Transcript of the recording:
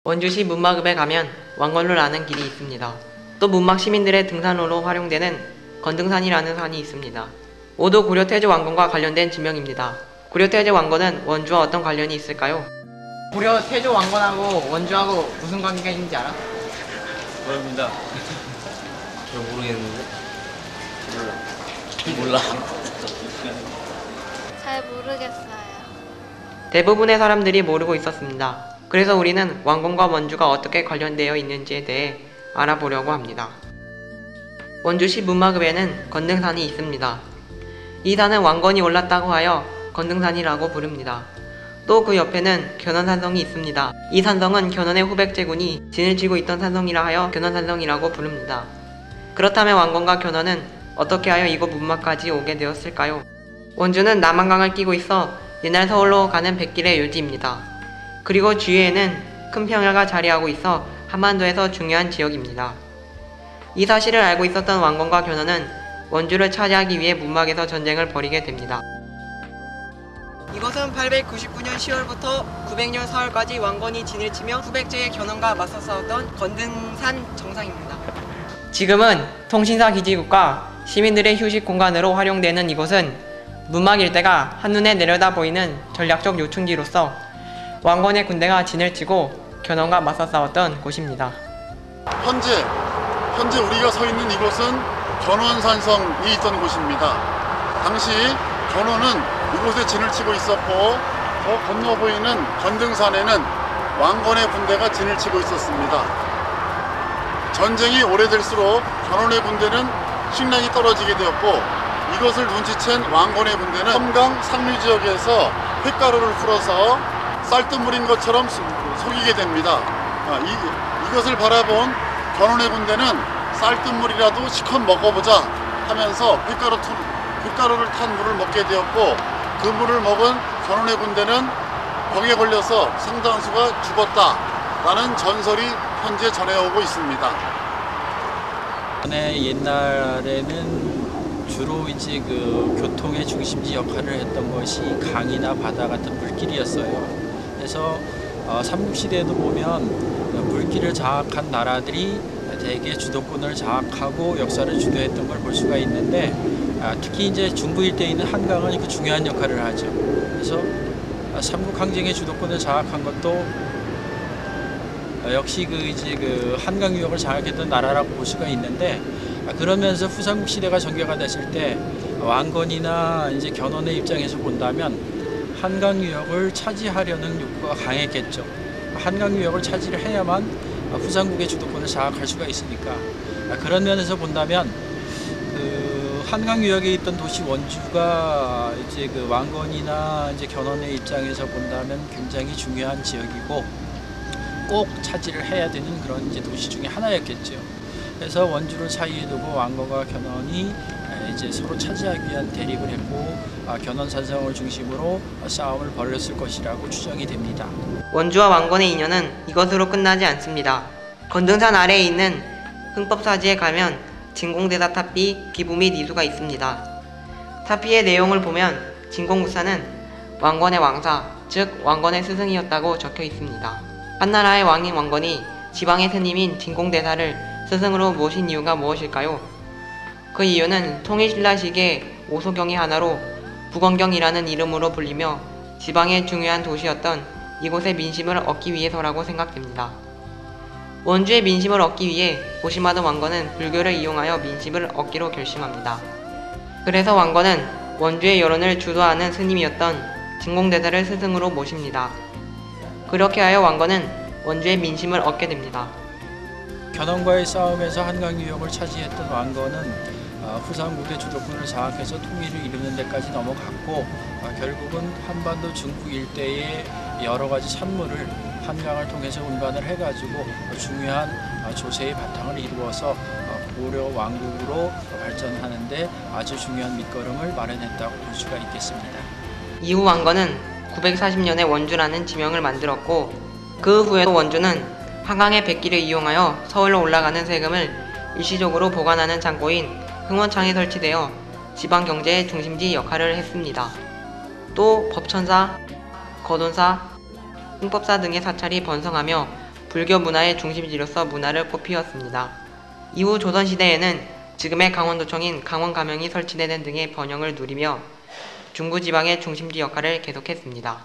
원주시 문막읍에 가면 왕건로 라는 길이 있습니다. 또 문막 시민들의 등산로로 활용되는 건등산이라는 산이 있습니다. 모두 고려태조 왕건과 관련된 지명입니다. 고려태조 왕건은 원주와 어떤 관련이 있을까요? 고려태조 왕건하고 원주하고 무슨 관계가 있는지 알아? 모릅니다. 잘 모르겠는데? 몰라. 잘 모르겠어요. 대부분의 사람들이 모르고 있었습니다. 그래서 우리는 왕건과 원주가 어떻게 관련되어 있는지에 대해 알아보려고 합니다. 원주시 문막읍에는 건등산이 있습니다. 이 산은 왕건이 올랐다고 하여 건등산이라고 부릅니다. 또 그 옆에는 견원산성이 있습니다. 이 산성은 견원의 후백제군이 진을 치고 있던 산성이라 하여 견원산성이라고 부릅니다. 그렇다면 왕건과 견원은 어떻게 하여 이곳 문막까지 오게 되었을까요? 원주는 남한강을 끼고 있어 옛날 서울로 가는 백길의 요지입니다. 그리고 주위에는 큰 평야가 자리하고 있어 한반도에서 중요한 지역입니다. 이 사실을 알고 있었던 왕건과 견원은 원주를 차지하기 위해 문막에서 전쟁을 벌이게 됩니다. 이것은 899년 10월부터 900년 4월까지 왕건이 진을 치며 후백제의 견원과 맞서 싸웠던 건등산 정상입니다. 지금은 통신사 기지국과 시민들의 휴식 공간으로 활용되는 이곳은 문막 일대가 한눈에 내려다 보이는 전략적 요충지로서 왕건의 군대가 진을 치고 견원과 맞서 싸웠던 곳입니다. 현재 우리가 서 있는 이곳은 견원산성이 있던 곳입니다. 당시 견원은 이곳에 진을 치고 있었고 저 건너 보이는 건등산에는 왕건의 군대가 진을 치고 있었습니다. 전쟁이 오래될수록 견원의 군대는 식량이 떨어지게 되었고 이것을 눈치챈 왕건의 군대는 섬강 상류 지역에서 횟가루를 풀어서 쌀뜨물인 것처럼 속이게 됩니다. 이것을 바라본 견원의 군대는 쌀뜨물이라도 시컷 먹어보자 하면서 횟가루를 탄 물을 먹게 되었고 그 물을 먹은 견원의 군대는 병에 걸려서 상당수가 죽었다라는 전설이 현재 전해오고 있습니다. 옛날에는 주로 이제 그 교통의 중심지 역할을 했던 것이 강이나 바다 같은 물길이었어요. 그래서 삼국시대에도 보면 물길을 장악한 나라들이 대개 주도권을 장악하고 역사를 주도했던 걸 볼 수가 있는데 특히 이제 중부 일대에 있는 한강은 그 중요한 역할을 하죠. 그래서 삼국 항쟁의 주도권을 장악한 것도 역시 그 한강 유역을 장악했던 나라라고 볼 수가 있는데 그러면서 후삼국 시대가 전개가 됐을 때 왕건이나 이제 견원의 입장에서 본다면 한강 유역을 차지하려는 욕구가 강했겠죠. 한강 유역을 차지를 해야만 후삼국의 주도권을 장악할 수가 있으니까 그런 면에서 본다면 그 한강 유역에 있던 도시 원주가 이제 그 왕건이나 이제 견원의 입장에서 본다면 굉장히 중요한 지역이고 꼭 차지를 해야 되는 그런 이제 도시 중에 하나였겠죠. 그래서 원주를 사이에 두고 왕건과 견원이 이제 서로 차지하기 위한 대립을 했고 견원산성을 중심으로 싸움을 벌였을 것이라고 추정이 됩니다. 원주와 왕건의 인연은 이것으로 끝나지 않습니다. 건등산 아래에 있는 흥법사지에 가면 진공대사 탑비, 기부 및 이수가 있습니다. 탑비의 내용을 보면 진공무사는 왕건의 왕사, 즉 왕건의 스승이었다고 적혀 있습니다. 한나라의 왕인 왕건이 지방의 스님인 진공대사를 스승으로 모신 이유가 무엇일까요? 그 이유는 통일신라시기의 오소경의 하나로 북원경이라는 이름으로 불리며 지방의 중요한 도시였던 이곳의 민심을 얻기 위해서라고 생각됩니다. 원주의 민심을 얻기 위해 고심하던 왕건은 불교를 이용하여 민심을 얻기로 결심합니다. 그래서 왕건은 원주의 여론을 주도하는 스님이었던 진공대사를 스승으로 모십니다. 그렇게 하여 왕건은 원주의 민심을 얻게 됩니다. 견원과의 싸움에서 한강 유역을 차지했던 왕건은 후삼국의 주도권을 장악해서 통일을 이루는 데까지 넘어갔고 결국은 한반도 중부 일대의 여러 가지 산물을 한강을 통해서 운반을 해가지고 중요한 조세의 바탕을 이루어서 고려 왕국으로 발전하는데 아주 중요한 밑거름을 마련했다고 볼 수가 있겠습니다. 이후 왕건은 940년에 원주라는 지명을 만들었고 그 후에도 원주는 한강의 백길을 이용하여 서울로 올라가는 세금을 일시적으로 보관하는 창고인 흥원창에 설치되어 지방 경제의 중심지 역할을 했습니다. 또 법천사, 거돈사, 흥법사 등의 사찰이 번성하며 불교 문화의 중심지로서 문화를 꽃피웠습니다. 이후 조선시대에는 지금의 강원도청인 강원가명이 설치되는 등의 번영을 누리며 중부지방의 중심지 역할을 계속했습니다.